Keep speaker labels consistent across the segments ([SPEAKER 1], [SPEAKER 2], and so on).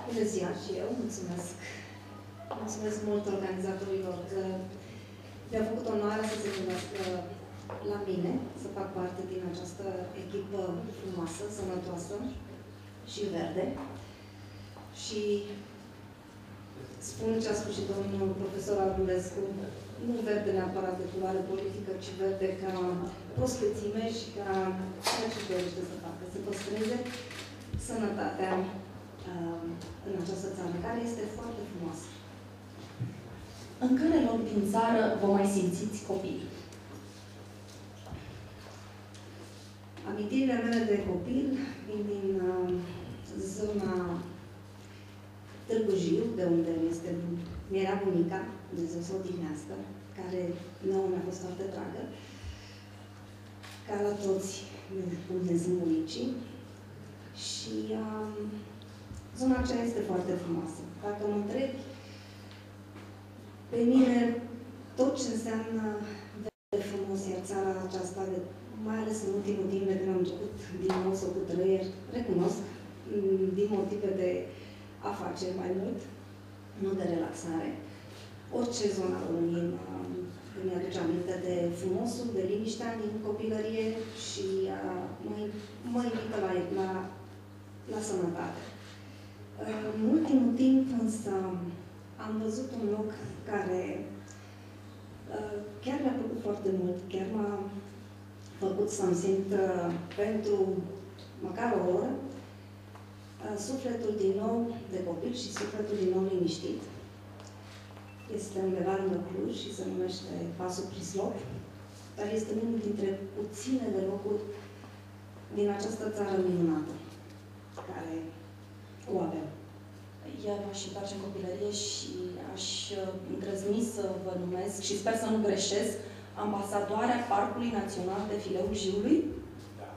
[SPEAKER 1] Bună ziua și eu, mulțumesc. Mulțumesc mult organizatorilor că mi-au făcut onoarea să se gândească la mine, să fac parte din această echipă frumoasă, sănătoasă și verde. Și spun ce a spus și domnul profesor Argulescu, nu verde neapărat de culoare politică, ci verde ca prospețime și ca ceea ce dorește să facă, să păstreze sănătatea în această țară, care este foarte frumoasă.
[SPEAKER 2] În care loc din țară vă mai simțiți copii?
[SPEAKER 1] Amintirile mele de copil vin din zona Târgu Jiu, de unde mi-era bunica, Dumnezeu să o odihnească, care nouă mi-a fost foarte dragă, ca la toți unde sunt bunicii. Și zona aceea este foarte frumoasă. Dacă mă întrebi, pe mine tot ce înseamnă de frumos, iar țara aceasta, mai ales în ultimul timp, de când am început din nou să o cutrăier, recunosc, din motive de afaceri mai mult, nu de relaxare. Orice zonă a României îmi aduce aminte de frumosul, de liniștea din copilărie și mă invită la sănătate. În ultimul timp, însă, am văzut un loc care chiar mi-a plăcut foarte mult, chiar m-a făcut să-mi simt pentru măcar o oră sufletul din nou de copil și sufletul din nou liniștit. Este undeva lângă Cluj și se numește Pasul Prislop, dar este unul dintre puținele locuri din această țară minunată care o avem.
[SPEAKER 2] Iar m-aș întoarce în copilărie și aș îndrăzni să vă numesc, și sper să nu greșesc, ambasadoarea Parcului Național de Fileul Jiului. Da.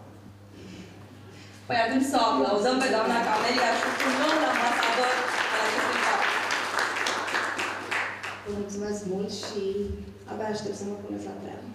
[SPEAKER 2] Păi atunci să o aplauzăm pe doamna Camelia și un nou ambasador al acestui parc.
[SPEAKER 1] Vă mulțumesc mult și abia aștept să mă puneți la treabă.